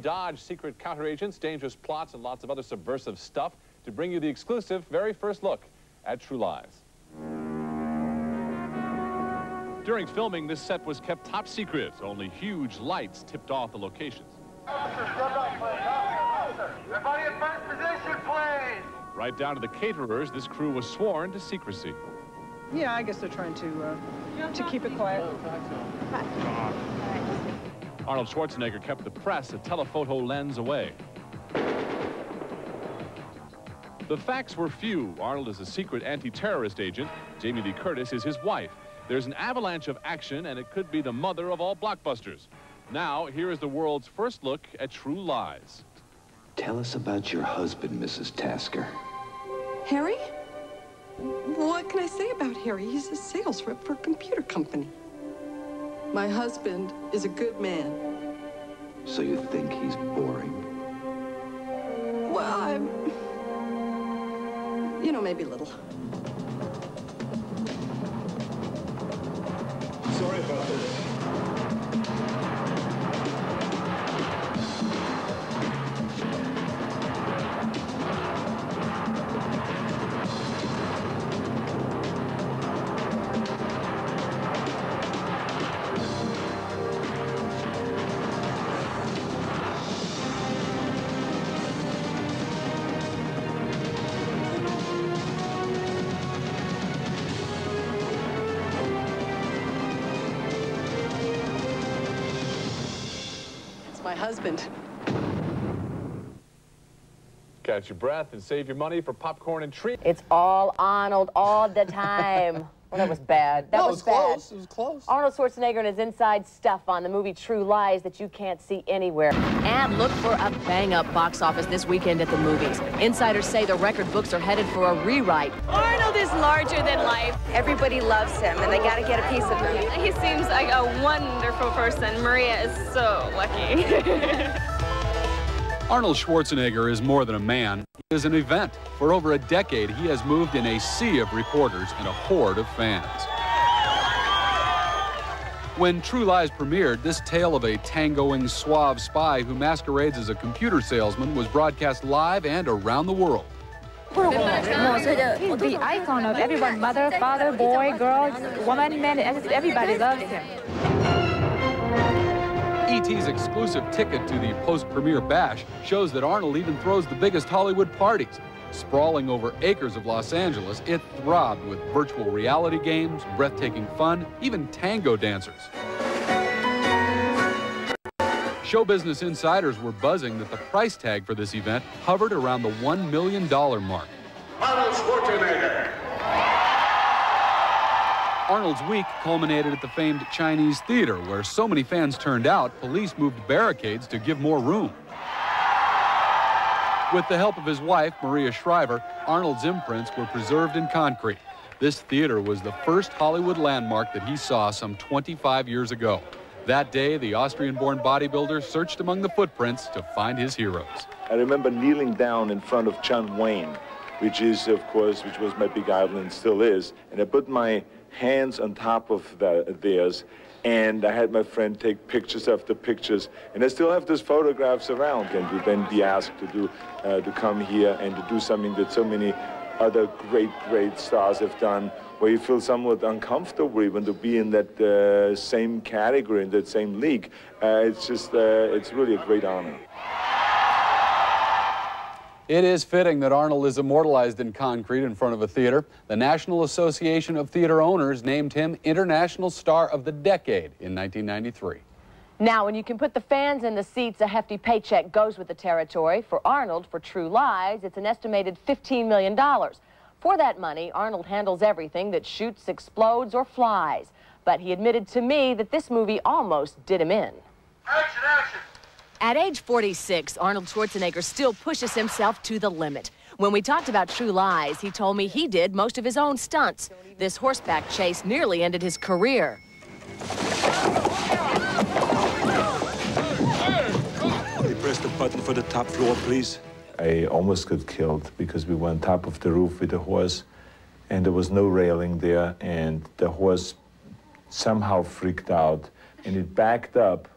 Dodge secret counteragents, dangerous plots, and lots of other subversive stuff to bring you the exclusive very first look at True Lies. During filming, this set was kept top secret. Only huge lights tipped off the locations. Everybody in first position, please. Right down to the caterers, this crew was sworn to secrecy. Yeah, I guess they're trying to keep it quiet. Arnold Schwarzenegger kept the press a telephoto lens away. The facts were few. Arnold is a secret anti-terrorist agent. Jamie Lee Curtis is his wife. There's an avalanche of action, and it could be the mother of all blockbusters. Now, here is the world's first look at True Lies. Tell us about your husband, Mrs. Tasker. Harry? What can I say about Harry? He's a sales rep for a computer company. My husband is a good man. So you think he's boring? Well, you know, maybe a little. Sorry about this. My husband. Catch your breath and save your money for popcorn and treats. It's all Arnold all the time. Well, that was bad. That was bad. Close. It was close. Arnold Schwarzenegger and his inside stuff on the movie True Lies that you can't see anywhere. And look for a bang-up box office this weekend at the movies. Insiders say the record books are headed for a rewrite. Arnold is larger than life. Everybody loves him, and they got to get a piece of him. He seems like a wonderful person. Maria is so lucky. Arnold Schwarzenegger is more than a man. He is an event. For over a decade, he has moved in a sea of reporters and a horde of fans. When True Lies premiered, this tale of a tangoing, suave spy who masquerades as a computer salesman was broadcast live and around the world. The icon of everyone, mother, father, boy, girl, woman, man, everybody loves him. E.T.'s exclusive ticket to the post-premiere bash shows that Arnold even throws the biggest Hollywood parties. Sprawling over acres of Los Angeles, it throbbed with virtual reality games, breathtaking fun, even tango dancers. Show business insiders were buzzing that the price tag for this event hovered around the $1 million mark. Arnold Schwarzenegger. Arnold's week culminated at the famed Chinese Theater, where so many fans turned out, police moved barricades to give more room. With the help of his wife, Maria Shriver, Arnold's imprints were preserved in concrete. This theater was the first Hollywood landmark that he saw some 25 years ago. That day, the Austrian-born bodybuilder searched among the footprints to find his heroes. I remember kneeling down in front of John Wayne, which was my big idol and still is, and I put my hands on top of theirs, and I had my friend take pictures after pictures, and I still have those photographs around. And to then be asked to come here and to do something that so many other great stars have done, where you feel somewhat uncomfortable even to be in that same category, in that same league. It's really a great honor. It is fitting that Arnold is immortalized in concrete in front of a theater. The National Association of Theater Owners named him International Star of the Decade in 1993. Now, when you can put the fans in the seats, a hefty paycheck goes with the territory. For Arnold, for True Lies, it's an estimated $15 million. For that money, Arnold handles everything that shoots, explodes, or flies. But he admitted to me that this movie almost did him in. Action, action. At age 46, Arnold Schwarzenegger still pushes himself to the limit. When we talked about True Lies, he told me he did most of his own stunts. This horseback chase nearly ended his career. Press the button for the top floor, please. I almost got killed because we were on top of the roof with the horse, and there was no railing there, and the horse somehow freaked out, and it backed up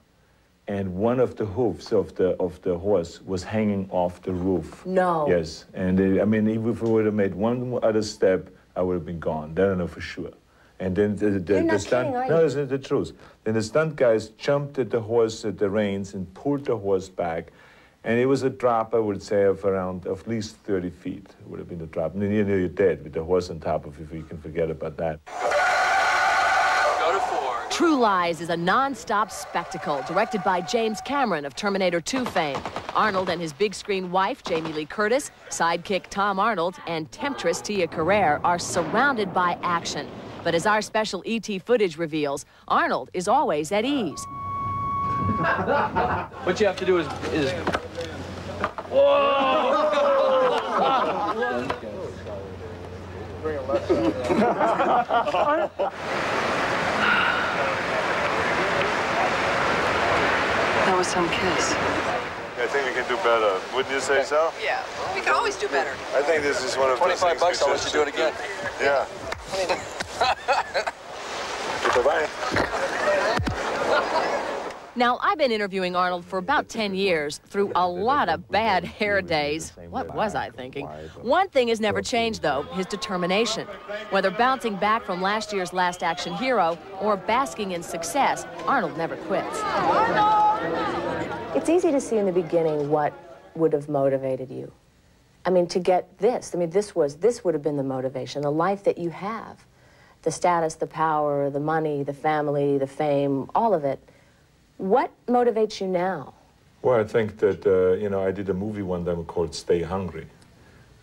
and one of the hoofs of the horse was hanging off the roof. No. Yes, and I mean, even if we would have made one other step, I would have been gone. That I know for sure. And then the stunt, no, this is the truth. Then the stunt guys jumped at the horse at the reins and pulled the horse back. And it was a drop, I would say, of around at least 30 feet. It would have been a drop. And then you're dead with the horse on top of you, if you can forget about that. Go to 4. True Lies is a non-stop spectacle directed by James Cameron of Terminator 2 fame. Arnold and his big-screen wife, Jamie Lee Curtis, sidekick Tom Arnold, and temptress Tia Carrere are surrounded by action. But as our special E.T. footage reveals, Arnold is always at ease. What you have to do is That was some kiss. I think we can do better. Wouldn't you say so? Yeah, we can always do better. I think this is one of those things. $25, I'll let you do it again. Yeah. Bye-bye. Now, I've been interviewing Arnold for about 10 years, through a lot of bad hair days. What was I thinking? One thing has never changed, though, his determination. Whether bouncing back from last year's Last Action Hero or basking in success, Arnold never quits. It's easy to see in the beginning what would have motivated you. I mean, to get this, I mean, this would have been the motivation, the life that you have. The status, the power, the money, the family, the fame, all of it. What motivates you now? Well, I think that, you know, I did a movie one time called Stay Hungry,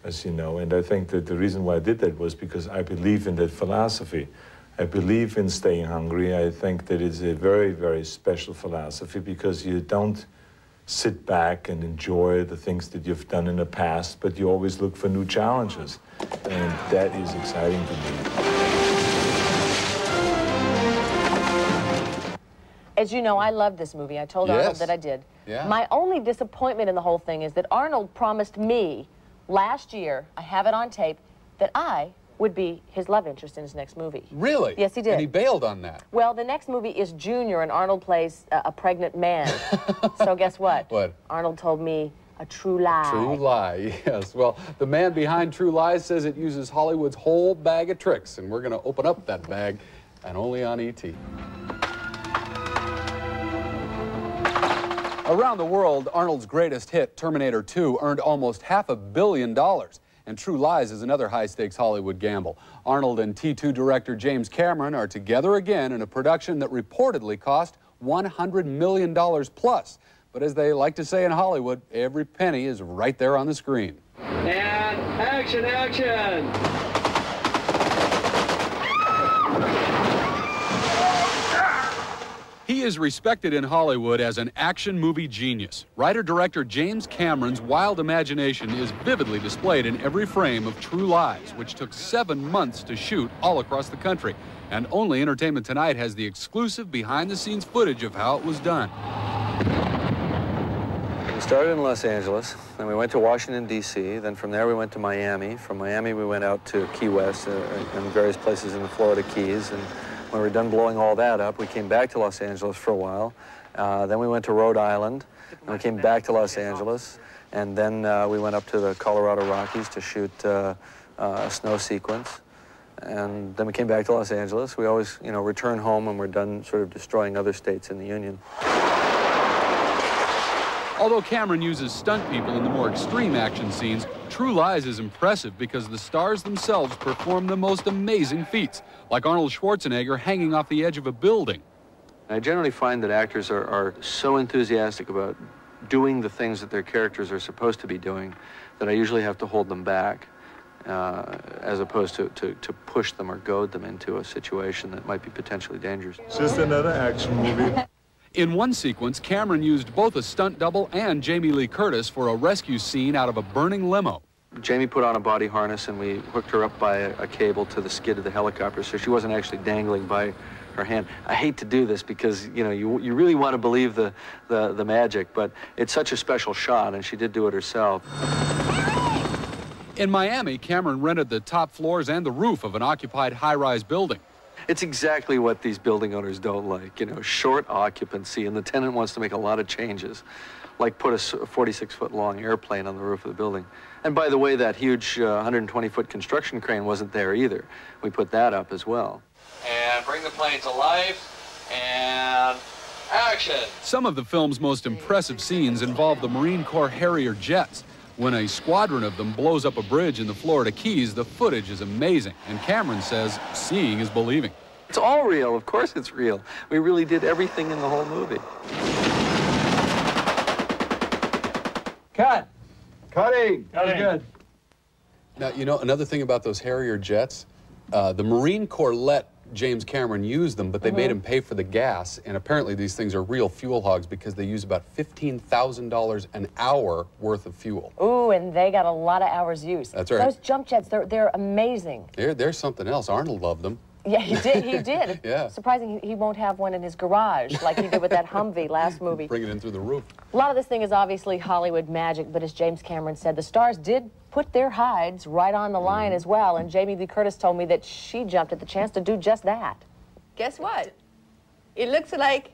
as you know, and I think that the reason why I did that was because I believe in that philosophy. I believe in staying hungry. I think that it's a very, very special philosophy because you don't sit back and enjoy the things that you've done in the past, but you always look for new challenges, and that is exciting to me. As you know, I love this movie. I told Arnold that I did. Yeah. My only disappointment in the whole thing is that Arnold promised me last year, I have it on tape, that I would be his love interest in his next movie. Really? Yes, he did. And he bailed on that. Well, the next movie is Junior, and Arnold plays a pregnant man. So guess what? What? Arnold told me a true lie. True lie, yes. Well, the man behind True Lies says it uses Hollywood's whole bag of tricks, and we're going to open up that bag, and only on E.T. Around the world, Arnold's greatest hit, Terminator 2, earned almost $500 million. And True Lies is another high-stakes Hollywood gamble. Arnold and T2 director James Cameron are together again in a production that reportedly cost $100 million plus. But as they like to say in Hollywood, every penny is right there on the screen. and action, action. He is respected in Hollywood as an action movie genius. Writer-director James Cameron's wild imagination is vividly displayed in every frame of True Lies, which took 7 months to shoot all across the country. And only Entertainment Tonight has the exclusive behind-the-scenes footage of how it was done. We started in Los Angeles, then we went to Washington, D.C., then from there we went to Miami. From Miami we went out to Key West and various places in the Florida Keys. And when we were done blowing all that up, we came back to Los Angeles for a while. Then we went to Rhode Island, and we came back to Los Angeles. And then we went up to the Colorado Rockies to shoot a snow sequence. And then we came back to Los Angeles. We always, return home when we're done sort of destroying other states in the Union. Although Cameron uses stunt people in the more extreme action scenes, True Lies is impressive because the stars themselves perform the most amazing feats, like Arnold Schwarzenegger hanging off the edge of a building. I generally find that actors are so enthusiastic about doing the things that their characters are supposed to be doing that I usually have to hold them back, as opposed to push them or goad them into a situation that might be potentially dangerous. It's just another action movie. In one sequence, Cameron used both a stunt double and Jamie Lee Curtis for a rescue scene out of a burning limo. Jamie put on a body harness and we hooked her up by a cable to the skid of the helicopter, so she wasn't actually dangling by her hand. I hate to do this because, you really want to believe the magic, but it's such a special shot, and she did do it herself. In Miami, Cameron rented the top floors and the roof of an occupied high-rise building. It's exactly what these building owners don't like, you know, short occupancy, and the tenant wants to make a lot of changes, like put a 46-foot long airplane on the roof of the building. And by the way, that huge 120-foot construction crane wasn't there either. We put that up as well. And bring the plane to life, and action. Some of the film's most impressive scenes involve the Marine Corps Harrier jets. When a squadron of them blows up a bridge in the Florida Keys, the footage is amazing, and Cameron says seeing is believing. It's all real. Of course it's real. We really did everything in the whole movie. Cut. Cutting. That was good. Now, you know, another thing about those Harrier jets, the Marine Corps let James Cameron use them, but they made him pay for the gas, and apparently these things are real fuel hogs because they use about $15,000 an hour worth of fuel. Ooh, and they got a lot of hours use. That's right. Those jump jets, they're amazing. There's something else. Arnold loved them. Yeah, he did. Yeah. Surprising he won't have one in his garage like he did with that Humvee last movie. Bring it in through the roof. A lot of this thing is obviously Hollywood magic, but as James Cameron said, the stars did put their hides right on the line as well, and Jamie Lee Curtis told me that she jumped at the chance to do just that. Guess what? It looks like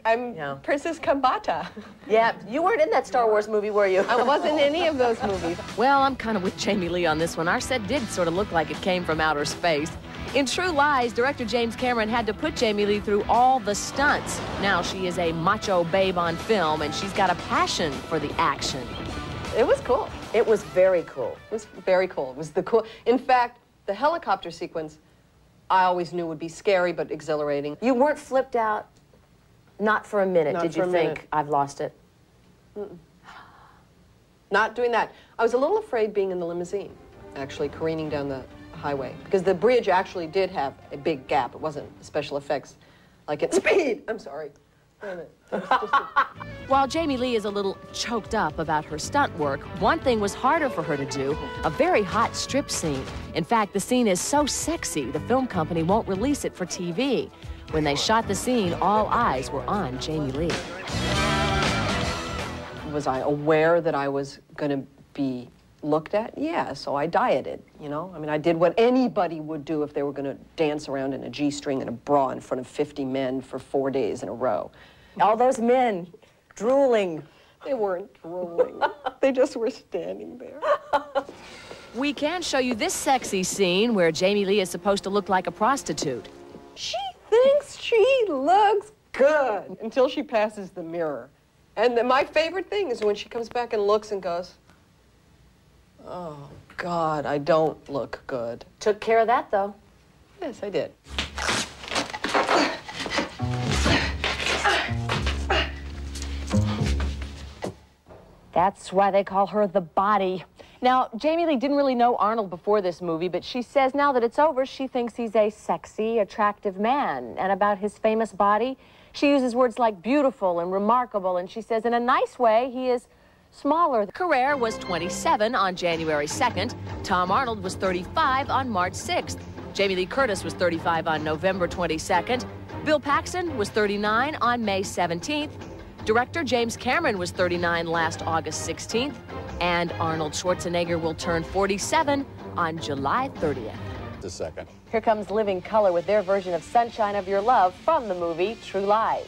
I'm Princess Kambata. Yeah, you weren't in that Star Wars movie, were you? I wasn't in any of those movies. Well, I'm kind of with Jamie Lee on this one. Our set did sort of look like it came from outer space. In True Lies, director James Cameron had to put Jamie Lee through all the stunts. Now she is a macho babe on film, and she's got a passion for the action. It was cool. It was very cool. It was very cool. It was the cool. In fact, the helicopter sequence, I always knew would be scary but exhilarating. You weren't flipped out? Not for a minute, Not did for you a think, minute. I've lost it? Not doing that. I was a little afraid being in the limousine, actually careening down the highway, because the bridge actually did have a big gap. It wasn't special effects like in Speed. I'm sorry. Wait a minute. While Jamie Lee is a little choked up about her stunt work, one thing was harder for her to do, a very hot strip scene. In fact, the scene is so sexy, the film company won't release it for TV. When they shot the scene, all eyes were on Jamie Lee. Was I aware that I was going to be looked at? Yeah, so I dieted, you know? I mean, I did what anybody would do if they were going to dance around in a G-string and a bra in front of 50 men for 4 days in a row. All those men drooling. They weren't drooling. They just were standing there. We can show you this sexy scene where Jamie Lee is supposed to look like a prostitute. She thinks she looks good until she passes the mirror. And my favorite thing is when she comes back and looks and goes, oh, God, I don't look good. Took care of that, though. Yes, I did. That's why they call her the body. Now, Jamie Lee didn't really know Arnold before this movie, but she says now that it's over, she thinks he's a sexy, attractive man. And about his famous body, she uses words like beautiful and remarkable, and she says in a nice way, he is smaller. Carrere was 27 on January 2nd. Tom Arnold was 35 on March 6th. Jamie Lee Curtis was 35 on November 22nd. Bill Paxton was 39 on May 17th. Director James Cameron was 39 last August 16th. And Arnold Schwarzenegger will turn 47 on July 30th. A second. Here comes Living Color with their version of Sunshine of Your Love from the movie True Lies.